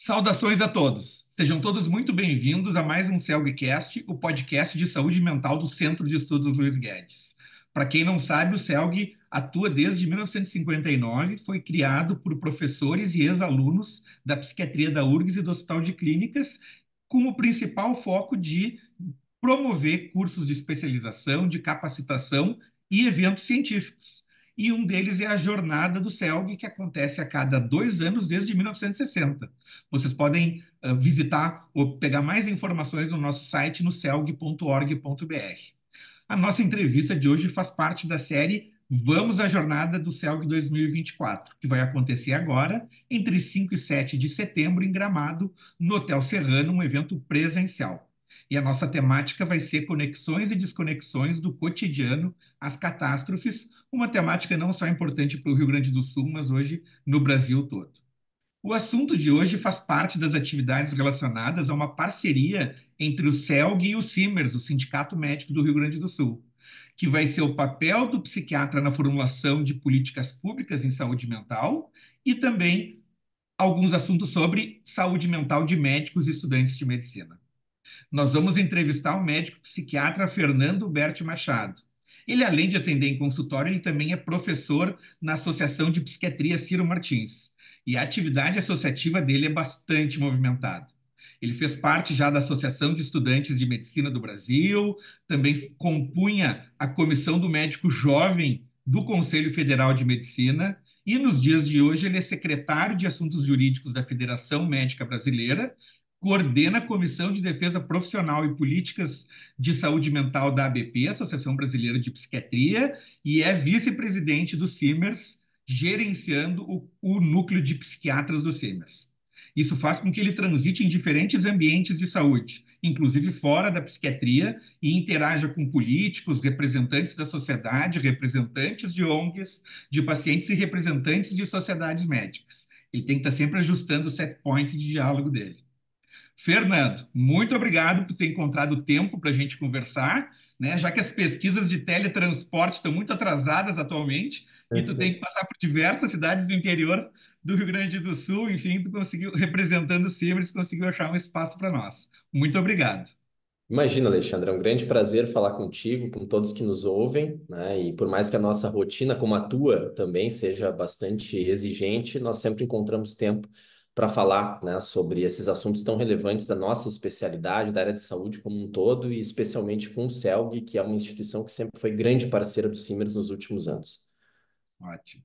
Saudações a todos. Sejam todos muito bem-vindos a mais um CELGcast, o podcast de saúde mental do Centro de Estudos Luiz Guedes. Para quem não sabe, o CELG atua desde 1959, foi criado por professores e ex-alunos da psiquiatria da URGS e do Hospital de Clínicas, com o principal foco de promover cursos de especialização, de capacitação e eventos científicos. E um deles é a Jornada do CELG, que acontece a cada 2 anos desde 1960. Vocês podem visitar ou pegar mais informações no nosso site no celg.org.br. A nossa entrevista de hoje faz parte da série Vamos à Jornada do CELG 2024, que vai acontecer agora, entre 5 e 7 de setembro, em Gramado, no Hotel Serrano, um evento presencial. E a nossa temática vai ser conexões e desconexões do cotidiano às catástrofes, uma temática não só importante para o Rio Grande do Sul, mas hoje no Brasil todo. O assunto de hoje faz parte das atividades relacionadas a uma parceria entre o CELG e o CIMERS, o Sindicato Médico do Rio Grande do Sul, que vai ser o papel do psiquiatra na formulação de políticas públicas em saúde mental e também alguns assuntos sobre saúde mental de médicos e estudantes de medicina. Nós vamos entrevistar o médico psiquiatra Fernando Berti Machado. Ele, além de atender em consultório, ele também é professor na Associação de Psiquiatria Ciro Martins. E a atividade associativa dele é bastante movimentada. Ele fez parte já da Associação de Estudantes de Medicina do Brasil, também compunha a Comissão do Médico Jovem do Conselho Federal de Medicina, e nos dias de hoje ele é secretário de Assuntos Jurídicos da Federação Médica Brasileira, coordena a Comissão de Defesa Profissional e Políticas de Saúde Mental da ABP, Associação Brasileira de Psiquiatria, e é vice-presidente do CIMERS, gerenciando o núcleo de psiquiatras do CIMERS. Isso faz com que ele transite em diferentes ambientes de saúde, inclusive fora da psiquiatria, e interaja com políticos, representantes da sociedade, representantes de ONGs, de pacientes e representantes de sociedades médicas. Ele tem que estar sempre ajustando o set point de diálogo dele. Fernando, muito obrigado por ter encontrado tempo para a gente conversar, né? Já que as pesquisas de teletransporte estão muito atrasadas atualmente e tu tem que passar por diversas cidades do interior do Rio Grande do Sul, enfim, tu conseguiu, representando o Cimes, conseguiu achar um espaço para nós. Muito obrigado. Imagina, Alexandre, é um grande prazer falar contigo, com todos que nos ouvem, né? E por mais que a nossa rotina, como a tua, também seja bastante exigente, nós sempre encontramos tempo para falar, né, sobre esses assuntos tão relevantes da nossa especialidade, da área de saúde como um todo, e especialmente com o CELG, que é uma instituição que sempre foi grande parceira do CIMERS nos últimos anos. Ótimo.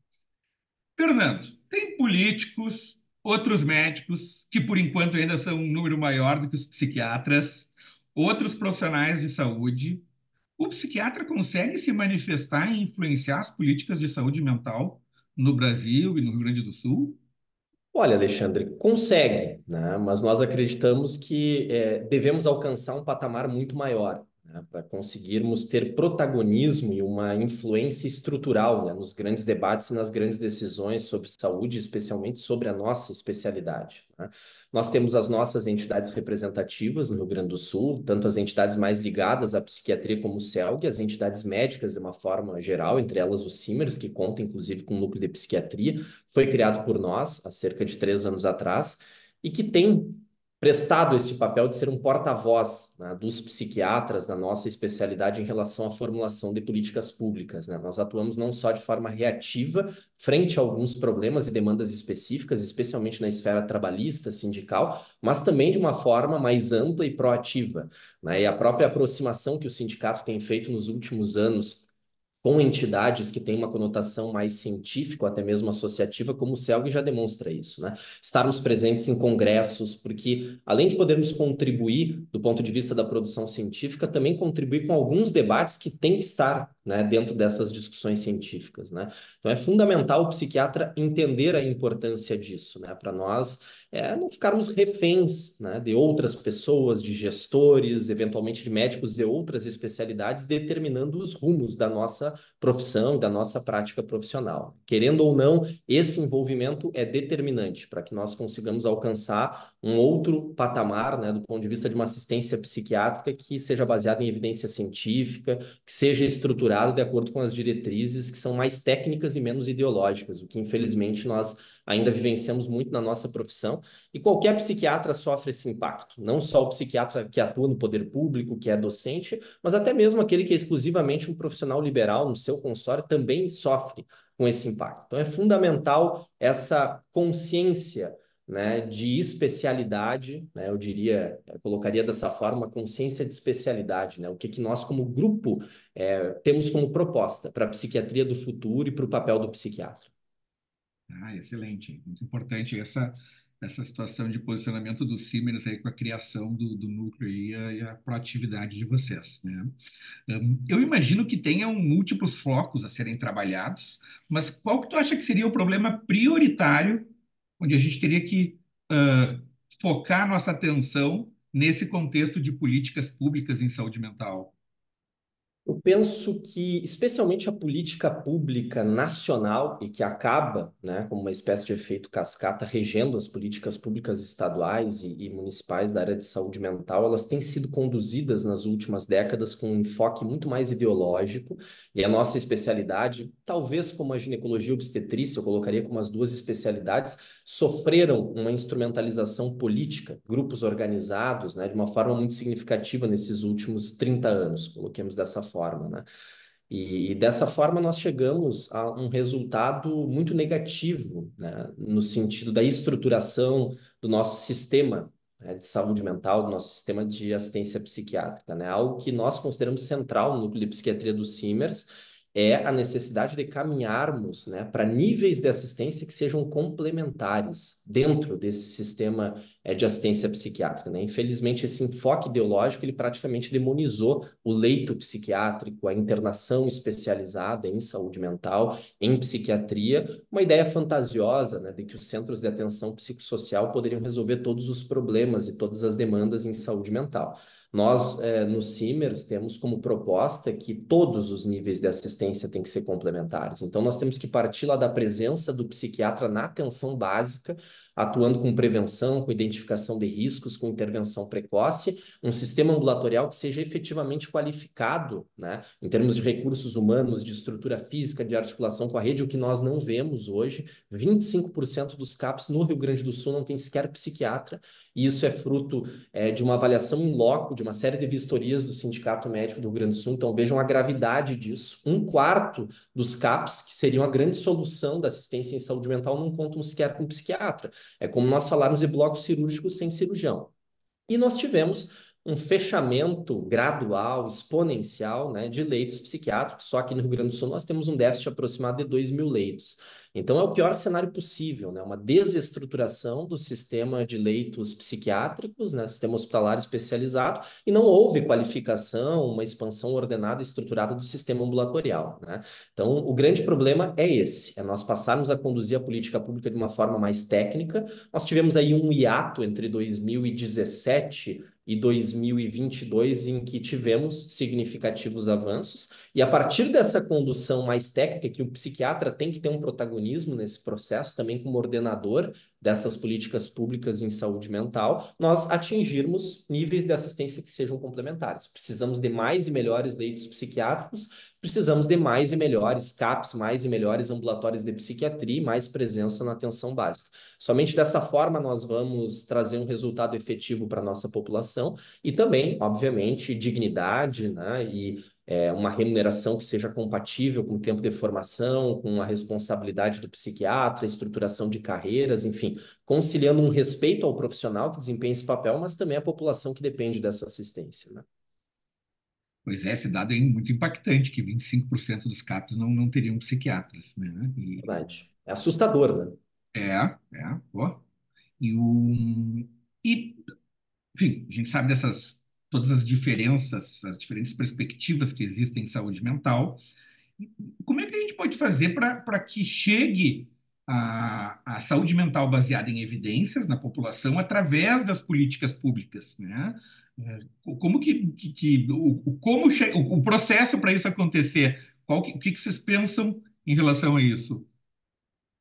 Fernando, tem políticos, outros médicos, que por enquanto ainda são um número maior do que os psiquiatras, outros profissionais de saúde. O psiquiatra consegue se manifestar e influenciar as políticas de saúde mental no Brasil e no Rio Grande do Sul? Olha, Alexandre, consegue, né? Mas nós acreditamos que devemos alcançar um patamar muito maior, né? Para conseguirmos ter protagonismo e uma influência estrutural, né? Nos grandes debates e nas grandes decisões sobre saúde, especialmente sobre a nossa especialidade, né? Nós temos as nossas entidades representativas no Rio Grande do Sul, tanto as entidades mais ligadas à psiquiatria como o CELG, as entidades médicas de uma forma geral, entre elas o CIMERS, que conta inclusive com um núcleo de psiquiatria, foi criado por nós há cerca de 3 anos atrás e que tem prestado esse papel de ser um porta-voz, né, dos psiquiatras da nossa especialidade em relação à formulação de políticas públicas, né? Nós atuamos não só de forma reativa frente a alguns problemas e demandas específicas, especialmente na esfera trabalhista, sindical, mas também de uma forma mais ampla e proativa, né? E a própria aproximação que o sindicato tem feito nos últimos anos com entidades que têm uma conotação mais científica, ou até mesmo associativa, como o CELG já demonstra isso, né? Estarmos presentes em congressos, porque além de podermos contribuir do ponto de vista da produção científica, também contribuir com alguns debates que têm que estar, né, dentro dessas discussões científicas, né? Então é fundamental o psiquiatra entender a importância disso, né? Para nós não ficarmos reféns, né, de outras pessoas, de gestores, eventualmente de médicos de outras especialidades, determinando os rumos da nossa profissão, da nossa prática profissional. Querendo ou não, esse envolvimento é determinante para que nós consigamos alcançar um outro patamar, né, do ponto de vista de uma assistência psiquiátrica que seja baseada em evidência científica, que seja estruturada de acordo com as diretrizes que são mais técnicas e menos ideológicas, o que infelizmente nós ainda vivenciamos muito na nossa profissão, e qualquer psiquiatra sofre esse impacto. Não só o psiquiatra que atua no poder público, que é docente, mas até mesmo aquele que é exclusivamente um profissional liberal no seu consultório também sofre com esse impacto. Então, é fundamental essa consciência, né, de especialidade, né, eu diria, eu colocaria dessa forma, consciência de especialidade, né, o que que nós como grupo temos como proposta para a psiquiatria do futuro e para o papel do psiquiatra. Ah, excelente. Muito importante essa situação de posicionamento do Simers aí com a criação do núcleo e a proatividade de vocês, né? Eu imagino que tenham múltiplos focos a serem trabalhados, mas qual que tu acha que seria o problema prioritário onde a gente teria que focar nossa atenção nesse contexto de políticas públicas em saúde mental? Eu penso que, especialmente a política pública nacional, e que acaba, né, como uma espécie de efeito cascata, regendo as políticas públicas estaduais e municipais da área de saúde mental, elas têm sido conduzidas nas últimas décadas com um enfoque muito mais ideológico, e a nossa especialidade, talvez como a ginecologia e obstetrícia, eu colocaria como as duas especialidades, sofreram uma instrumentalização política, grupos organizados, né, de uma forma muito significativa nesses últimos 30 anos, coloquemos dessa forma, né? E dessa forma nós chegamos a um resultado muito negativo, né, no sentido da estruturação do nosso sistema, né, de saúde mental, do nosso sistema de assistência psiquiátrica, né? Algo que nós consideramos central no núcleo de psiquiatria do Simers é a necessidade de caminharmos, né, para níveis de assistência que sejam complementares dentro desse sistema de assistência psiquiátrica, né? Infelizmente, esse enfoque ideológico ele praticamente demonizou o leito psiquiátrico, a internação especializada em saúde mental, em psiquiatria, uma ideia fantasiosa, né, de que os centros de atenção psicossocial poderiam resolver todos os problemas e todas as demandas em saúde mental. Nós, no Simers, temos como proposta que todos os níveis de assistência têm que ser complementares. Então, nós temos que partir lá da presença do psiquiatra na atenção básica, atuando com prevenção, com identificação de riscos, com intervenção precoce, um sistema ambulatorial que seja efetivamente qualificado, né, em termos de recursos humanos, de estrutura física, de articulação com a rede, o que nós não vemos hoje. 25% dos CAPs no Rio Grande do Sul não tem sequer psiquiatra, e isso é fruto de uma avaliação em loco, de uma série de vistorias do Sindicato Médico do Rio Grande do Sul. Então, vejam a gravidade disso. Um quarto dos CAPs, que seriam a grande solução da assistência em saúde mental, não contam sequer com psiquiatra. É como nós falarmos de bloco cirúrgico sem cirurgião. E nós tivemos um fechamento gradual, exponencial, né, de leitos psiquiátricos. Só que no Rio Grande do Sul nós temos um déficit aproximado de 2.000 leitos. Então é o pior cenário possível, né? Uma desestruturação do sistema de leitos psiquiátricos, né? Sistema hospitalar especializado, e não houve qualificação, uma expansão ordenada e estruturada do sistema ambulatorial, né? Então o grande problema é esse, é nós passarmos a conduzir a política pública de uma forma mais técnica. Nós tivemos aí um hiato entre 2017 e 2022 em que tivemos significativos avanços, e a partir dessa condução mais técnica, que o psiquiatra tem que ter um protagonismo nesse processo, também como ordenador dessas políticas públicas em saúde mental, nós atingirmos níveis de assistência que sejam complementares. Precisamos de mais e melhores leitos psiquiátricos, precisamos de mais e melhores CAPs, mais e melhores ambulatórios de psiquiatria e mais presença na atenção básica. Somente dessa forma nós vamos trazer um resultado efetivo para a nossa população e também, obviamente, dignidade, né, e uma remuneração que seja compatível com o tempo de formação, com a responsabilidade do psiquiatra, estruturação de carreiras, enfim, conciliando um respeito ao profissional que desempenha esse papel, mas também a população que depende dessa assistência, né? Pois é, esse dado é muito impactante, que 25% dos CAPs não teriam psiquiatras, né? Verdade. É assustador, né? Pô. E, o, e, enfim, a gente sabe dessas todas as diferenças, as diferentes perspectivas que existem em saúde mental. Como é que a gente pode fazer para que chegue a saúde mental baseada em evidências na população através das políticas públicas, né? Como o processo para isso acontecer? O que vocês pensam em relação a isso?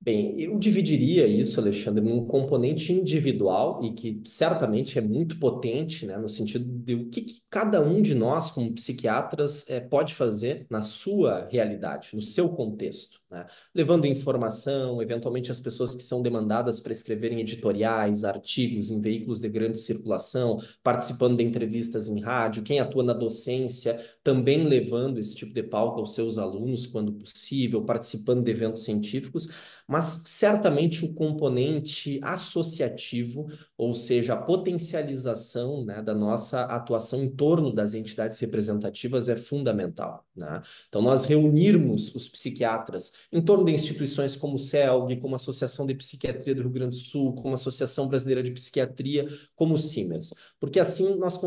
Bem, eu dividiria isso, Alexandre, num componente individual e que certamente é muito potente, né, no sentido de o que cada um de nós, como psiquiatras, pode fazer na sua realidade, no seu contexto. né? Levando informação, eventualmente as pessoas que são demandadas para escreverem editoriais, artigos em veículos de grande circulação, participando de entrevistas em rádio, quem atua na docência, também levando esse tipo de pauta aos seus alunos quando possível, participando de eventos científicos, mas certamente o componente associativo, ou seja, a potencialização, né, da nossa atuação em torno das entidades representativas é fundamental, né? Então, nós reunirmos os psiquiatras em torno de instituições como o CELG, como a Associação de Psiquiatria do Rio Grande do Sul, como a Associação Brasileira de Psiquiatria, como o CIMERS, porque assim nós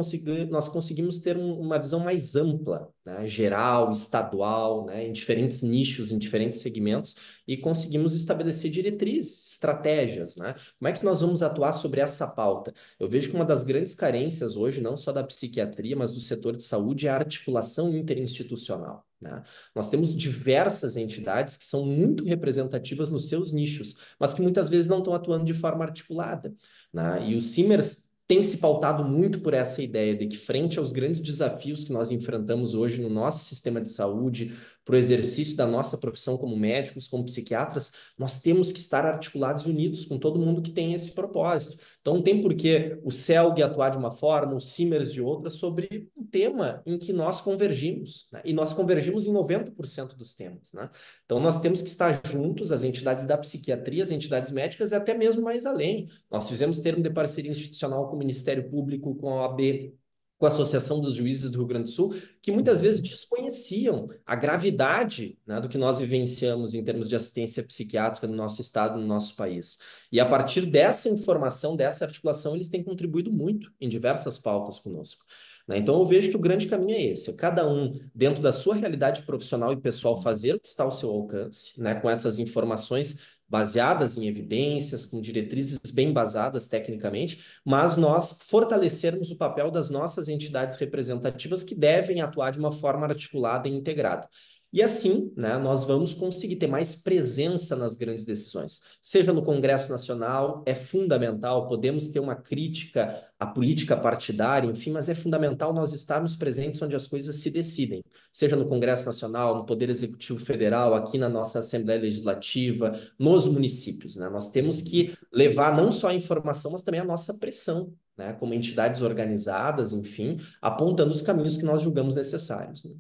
conseguimos ter uma visão mais ampla, né, geral, estadual, né, em diferentes nichos, em diferentes segmentos, e conseguimos estabelecer diretrizes, estratégias, né? Como é que nós vamos atuar sobre essa pauta? Eu vejo que uma das grandes carências hoje, não só da psiquiatria, mas do setor de saúde, é a articulação interinstitucional, né? Nós temos diversas entidades que são muito representativas nos seus nichos, mas que muitas vezes não estão atuando de forma articulada, né? E o Simers tem se pautado muito por essa ideia de que, frente aos grandes desafios que nós enfrentamos hoje no nosso sistema de saúde, para o exercício da nossa profissão como médicos, como psiquiatras, nós temos que estar articulados e unidos com todo mundo que tem esse propósito. Então, não tem por que o CELG atuar de uma forma, o Simers de outra, sobre um tema em que nós convergimos, né? E nós convergimos em 90% dos temas, né? Então, nós temos que estar juntos, as entidades da psiquiatria, as entidades médicas e até mesmo mais além. Nós fizemos termo de parceria institucional com o Ministério Público, com a OAB, com a Associação dos Juízes do Rio Grande do Sul, que muitas vezes desconheciam a gravidade, né, do que nós vivenciamos em termos de assistência psiquiátrica no nosso estado, no nosso país. E a partir dessa informação, dessa articulação, eles têm contribuído muito em diversas pautas conosco, né? Então, eu vejo que o grande caminho é esse: é cada um, dentro da sua realidade profissional e pessoal, fazer o que está ao seu alcance, né, com essas informações baseadas em evidências, com diretrizes bem embasadas tecnicamente, mas nós fortalecermos o papel das nossas entidades representativas que devem atuar de uma forma articulada e integrada. E assim, né, nós vamos conseguir ter mais presença nas grandes decisões. Seja no Congresso Nacional, é fundamental, podemos ter uma crítica à política partidária, enfim, mas é fundamental nós estarmos presentes onde as coisas se decidem. Seja no Congresso Nacional, no Poder Executivo Federal, aqui na nossa Assembleia Legislativa, nos municípios, né? Nós temos que levar não só a informação, mas também a nossa pressão, né, como entidades organizadas, enfim, apontando os caminhos que nós julgamos necessários, né?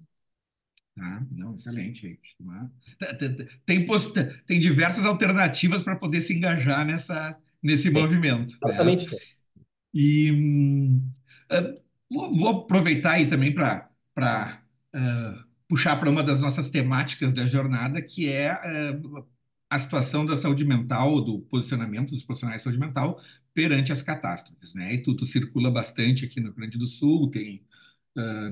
Ah, não, excelente. Tem diversas alternativas para poder se engajar nesse Tem, movimento, né? certamente tem. E ah, vou aproveitar aí também para puxar para uma das nossas temáticas da jornada, que é a situação da saúde mental, do posicionamento dos profissionais de saúde mental perante as catástrofes, né? E tu circula bastante aqui no Rio Grande do Sul, tem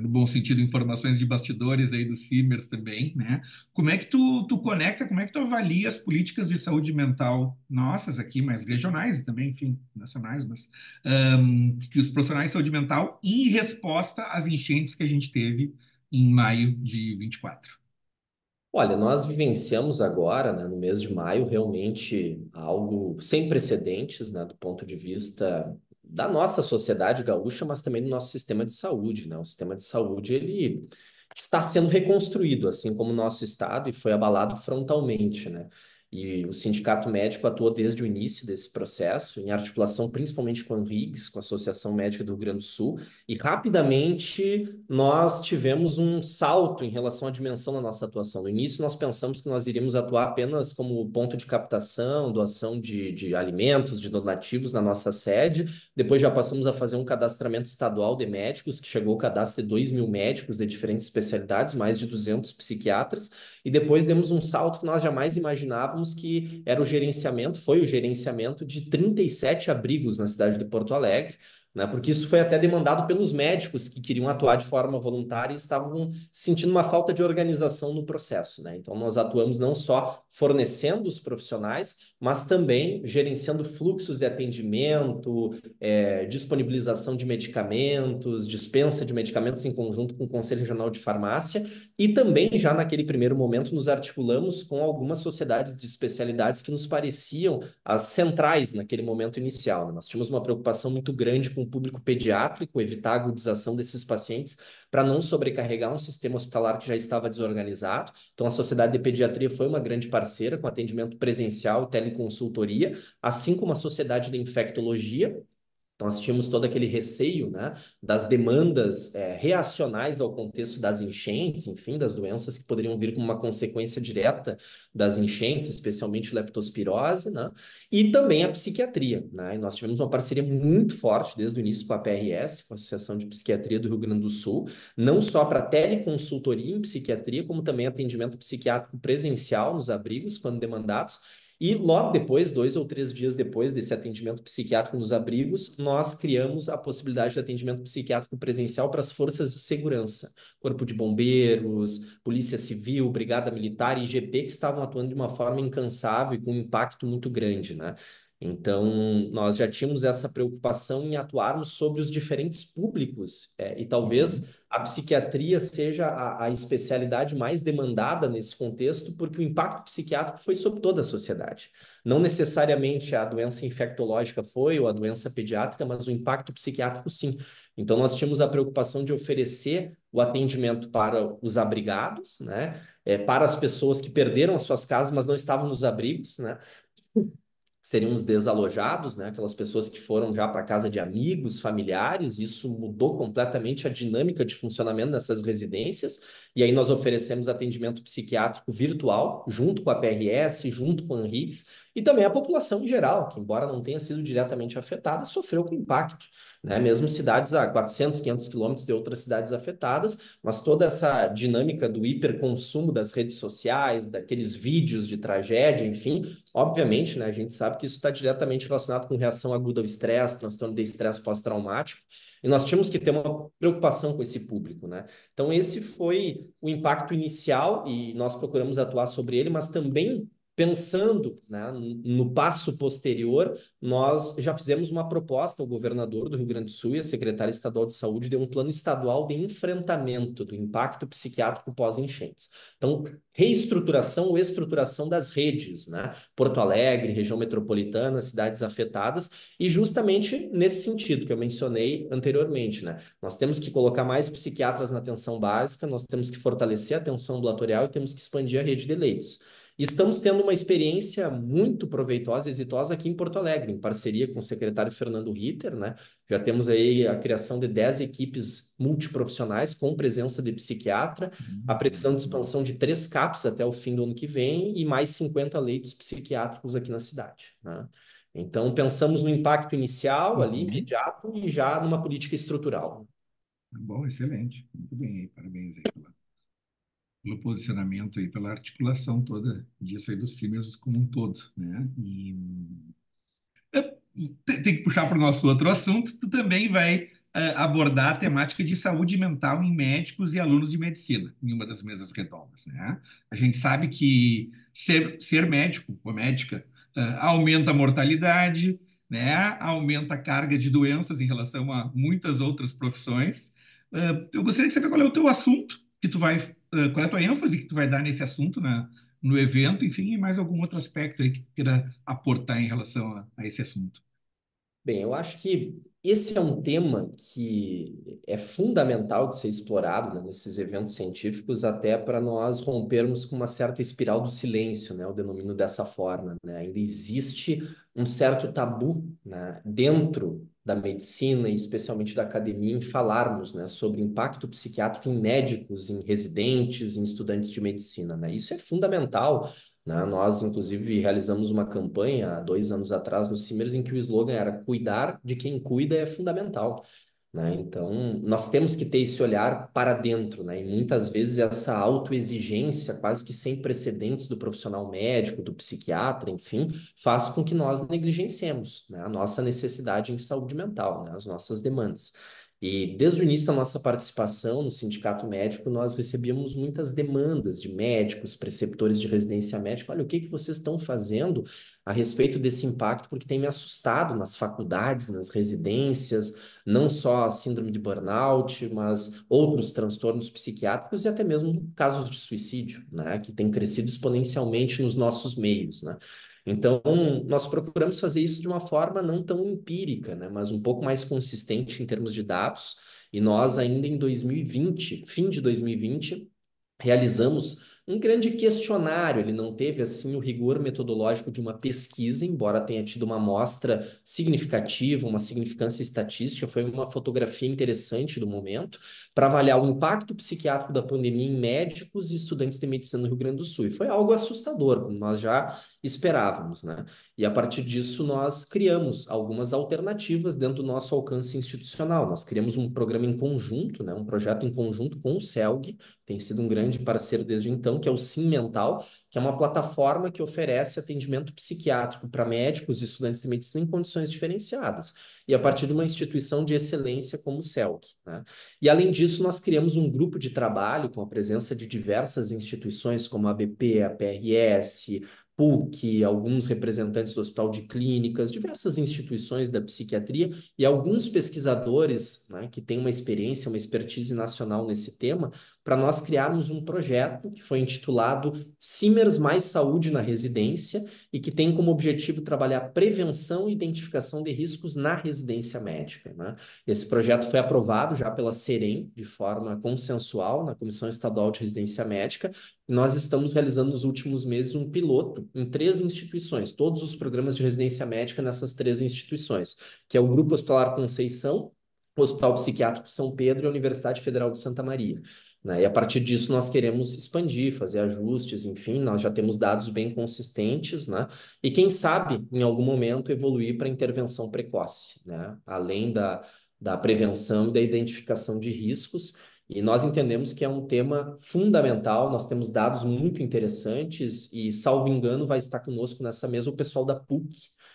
no bom sentido, informações de bastidores aí do Simers também, né? Como é que tu conecta, como é que tu avalia as políticas de saúde mental nossas aqui, mais regionais e também, enfim, nacionais, mas que os profissionais de saúde mental em resposta às enchentes que a gente teve em maio de 24? Olha, nós vivenciamos agora, né, no mês de maio, realmente algo sem precedentes, né, do ponto de vista da nossa sociedade gaúcha, mas também do nosso sistema de saúde, né? O sistema de saúde, ele está sendo reconstruído, assim como o nosso estado, e foi abalado frontalmente, né? E o Sindicato Médico atuou desde o início desse processo, em articulação principalmente com a RIGS, com a Associação Médica do Rio Grande do Sul, e rapidamente nós tivemos um salto em relação à dimensão da nossa atuação. No início, nós pensamos que nós iríamos atuar apenas como ponto de captação, doação de alimentos, de donativos na nossa sede. Depois já passamos a fazer um cadastramento estadual de médicos, que chegou ao cadastro de 2.000 médicos de diferentes especialidades, mais de 200 psiquiatras. E depois demos um salto que nós jamais imaginávamos, que era o gerenciamento, foi o gerenciamento de 37 abrigos na cidade de Porto Alegre, né? Porque isso foi até demandado pelos médicos que queriam atuar de forma voluntária e estavam sentindo uma falta de organização no processo, né? Então, nós atuamos não só fornecendo os profissionais, mas também gerenciando fluxos de atendimento, disponibilização de medicamentos, dispensa de medicamentos em conjunto com o Conselho Regional de Farmácia, e também, já naquele primeiro momento, nos articulamos com algumas sociedades de especialidades que nos pareciam as centrais naquele momento inicial, né? Nós tínhamos uma preocupação muito grande com público pediátrico, evitar a agudização desses pacientes, para não sobrecarregar um sistema hospitalar que já estava desorganizado. Então, a Sociedade de Pediatria foi uma grande parceira com atendimento presencial e teleconsultoria, assim como a Sociedade de Infectologia. Então, nós tínhamos todo aquele receio, né, das demandas reacionais ao contexto das enchentes, enfim, das doenças que poderiam vir como uma consequência direta das enchentes, especialmente leptospirose, né, e também a psiquiatria, né, e nós tivemos uma parceria muito forte desde o início com a PRS, com a Associação de Psiquiatria do Rio Grande do Sul, não só para teleconsultoria em psiquiatria, como também atendimento psiquiátrico presencial nos abrigos, quando demandados. E logo depois, 2 ou 3 dias depois desse atendimento psiquiátrico nos abrigos, nós criamos a possibilidade de atendimento psiquiátrico presencial para as forças de segurança, Corpo de Bombeiros, Polícia Civil, Brigada Militar e IGP, que estavam atuando de uma forma incansável e com um impacto muito grande, né? Então, nós já tínhamos essa preocupação em atuarmos sobre os diferentes públicos, e Uhum. talvez a psiquiatria seja a especialidade mais demandada nesse contexto, porque o impacto psiquiátrico foi sobre toda a sociedade. Não necessariamente a doença infectológica foi, ou a doença pediátrica, mas o impacto psiquiátrico sim. Então, nós tínhamos a preocupação de oferecer o atendimento para os abrigados, né? Para as pessoas que perderam as suas casas, mas não estavam nos abrigos, né? Seriam os desalojados, né? Aquelas pessoas que foram já para casa de amigos, familiares. Isso mudou completamente a dinâmica de funcionamento dessas residências. E aí nós oferecemos atendimento psiquiátrico virtual, junto com a PRS, junto com a Henriques, e também a população em geral, que embora não tenha sido diretamente afetada, sofreu com impacto, né? Mesmo cidades a 400, 500 quilômetros de outras cidades afetadas, mas toda essa dinâmica do hiperconsumo das redes sociais, daqueles vídeos de tragédia, enfim, obviamente, né, a gente sabe que isso está diretamente relacionado com reação aguda ao estresse, transtorno de estresse pós-traumático, e nós tínhamos que ter uma preocupação com esse público, né? Então, esse foi o impacto inicial e nós procuramos atuar sobre ele, mas também pensando, né, no passo posterior, nós já fizemos uma proposta ao governador do Rio Grande do Sul e à secretária estadual de saúde de um plano estadual de enfrentamento do impacto psiquiátrico pós-enchentes. Então, reestruturação ou estruturação das redes, né? Porto Alegre, região metropolitana, cidades afetadas, e justamente nesse sentido que eu mencionei anteriormente, né? Nós temos que colocar mais psiquiatras na atenção básica, nós temos que fortalecer a atenção ambulatorial e temos que expandir a rede de leitos. E estamos tendo uma experiência muito proveitosa e exitosa aqui em Porto Alegre, em parceria com o secretário Fernando Ritter, né? Já temos aí a criação de 10 equipes multiprofissionais com presença de psiquiatra, a previsão de expansão de 3 CAPs até o fim do ano que vem e mais 50 leitos psiquiátricos aqui na cidade, né? Então, pensamos no impacto inicial, ali, Uhum. imediato, e já numa política estrutural. Bom, excelente. Muito bem aí. Parabéns aí pelo posicionamento e pela articulação toda disso aí dos Simers como um todo, né? E tem que puxar para o nosso outro assunto, tu também vai abordar a temática de saúde mental em médicos e alunos de medicina, em uma das mesas redondas, né? A gente sabe que ser médico ou médica aumenta a mortalidade, né? Aumenta a carga de doenças em relação a muitas outras profissões. Eu gostaria de saber qual é o teu assunto que tu vai, qual é a tua ênfase que tu vai dar nesse assunto, né? No evento, enfim, e mais algum outro aspecto aí que tu queira aportar em relação a esse assunto. Bem, eu acho que esse é um tema que é fundamental de ser explorado, né, nesses eventos científicos, até para nós rompermos com uma certa espiral do silêncio, né, eu denomino dessa forma, né? Ainda existe um certo tabu, né, dentro da medicina e especialmente da academia em falarmos, né, sobre impacto psiquiátrico em médicos, em residentes, em estudantes de medicina, né? Isso é fundamental, né? Nós, inclusive, realizamos uma campanha há 2 anos atrás no Simers em que o slogan era cuidar de quem cuida é fundamental, né? Então, nós temos que ter esse olhar para dentro, né? E muitas vezes essa autoexigência, quase que sem precedentes do profissional médico, do psiquiatra, enfim, faz com que nós negligenciemos, né, a nossa necessidade em saúde mental, né? As nossas demandas. E desde o início da nossa participação no Sindicato Médico, nós recebíamos muitas demandas de médicos, preceptores de residência médica. Olha, o que que vocês estão fazendo a respeito desse impacto? Porque tem me assustado nas faculdades, nas residências, não só a síndrome de burnout, mas outros transtornos psiquiátricos e até mesmo casos de suicídio, né, que tem crescido exponencialmente nos nossos meios, né? Então, nós procuramos fazer isso de uma forma não tão empírica, né, mas um pouco mais consistente em termos de dados. E nós, ainda em 2020, fim de 2020, realizamos um grande questionário. Ele não teve assim o rigor metodológico de uma pesquisa, embora tenha tido uma amostra significativa, uma significância estatística. Foi uma fotografia interessante do momento para avaliar o impacto psiquiátrico da pandemia em médicos e estudantes de medicina no Rio Grande do Sul. E foi algo assustador, como nós já esperávamos, né? E a partir disso nós criamos algumas alternativas dentro do nosso alcance institucional. Nós criamos um programa em conjunto, né? Um projeto em conjunto com o CELG, tem sido um grande parceiro desde então, que é o Sim Mental, que é uma plataforma que oferece atendimento psiquiátrico para médicos e estudantes de medicina em condições diferenciadas, e a partir de uma instituição de excelência como o CELG, né? E além disso, nós criamos um grupo de trabalho com a presença de diversas instituições como a ABP, a PRS, PUC, alguns representantes do Hospital de Clínicas, diversas instituições da psiquiatria e alguns pesquisadores, né, que têm uma experiência, uma expertise nacional nesse tema, para nós criarmos um projeto que foi intitulado Simers Mais Saúde na Residência e que tem como objetivo trabalhar prevenção e identificação de riscos na residência médica, né? Esse projeto foi aprovado já pela Serem de forma consensual na Comissão Estadual de Residência Médica. Nós estamos realizando nos últimos meses um piloto em 3 instituições, todos os programas de residência médica nessas 3 instituições, que é o Grupo Hospitalar Conceição, o Hospital Psiquiátrico São Pedro e a Universidade Federal de Santa Maria, né? E a partir disso nós queremos expandir, fazer ajustes, enfim, nós já temos dados bem consistentes, né? E quem sabe, em algum momento, evoluir para intervenção precoce, né? Além da prevenção e da identificação de riscos. E nós entendemos que é um tema fundamental, nós temos dados muito interessantes e, salvo engano, vai estar conosco nessa mesa o pessoal da PUC,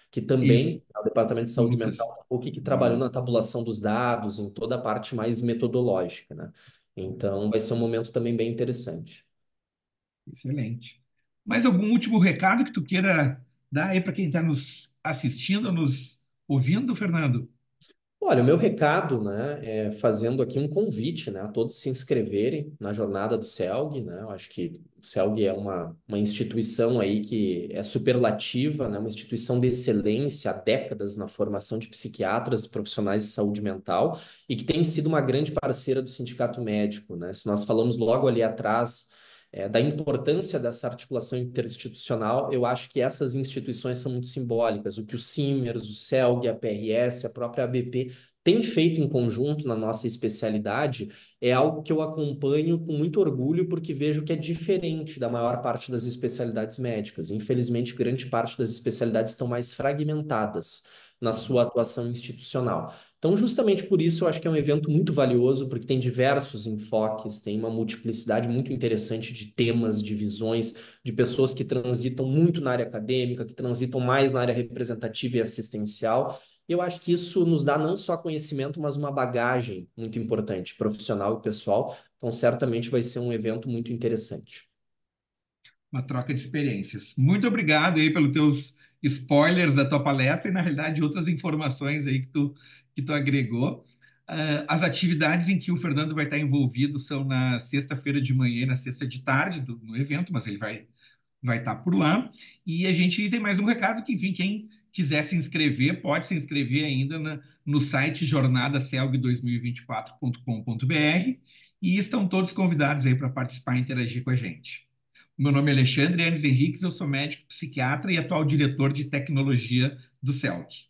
que Isso, também é o Departamento de o Saúde Mental Lucas. da PUC, que trabalhou na Isso. tabulação dos dados, em toda a parte mais metodológica, né? Então, vai ser um momento também bem interessante. Excelente. Mais algum último recado que tu queira dar aí para quem está nos assistindo, nos ouvindo, Fernando? Olha, o meu recado, né, é fazendo aqui um convite, né, a todos se inscreverem na jornada do CELG, né, eu acho que o CELG é uma instituição aí que é superlativa, né, uma instituição de excelência há décadas na formação de psiquiatras e profissionais de saúde mental e que tem sido uma grande parceira do Sindicato Médico, né, se nós falamos logo ali atrás da importância dessa articulação interinstitucional, eu acho que essas instituições são muito simbólicas. O que o Simers, o CELG, a PRS, a própria ABP têm feito em conjunto na nossa especialidade é algo que eu acompanho com muito orgulho, porque vejo que é diferente da maior parte das especialidades médicas. Infelizmente, grande parte das especialidades estão mais fragmentadas na sua atuação institucional. Então, justamente por isso, eu acho que é um evento muito valioso, porque tem diversos enfoques, tem uma multiplicidade muito interessante de temas, de visões, de pessoas que transitam muito na área acadêmica, que transitam mais na área representativa e assistencial. E eu acho que isso nos dá não só conhecimento, mas uma bagagem muito importante, profissional e pessoal. Então, certamente vai ser um evento muito interessante. Uma troca de experiências. Muito obrigado aí pelos teus spoilers da tua palestra e, na realidade, outras informações aí que tu agregou. As atividades em que o Fernando vai estar envolvido são na sexta-feira de manhã e na sexta de tarde no evento, mas ele vai estar por lá. E a gente tem mais um recado que, enfim, quem quiser se inscrever, pode se inscrever ainda no site jornadacelg2024.com.br e estão todos convidados aí para participar e interagir com a gente. Meu nome é Alexandre Enes Henriques, eu sou médico psiquiatra e atual diretor de tecnologia do CELC.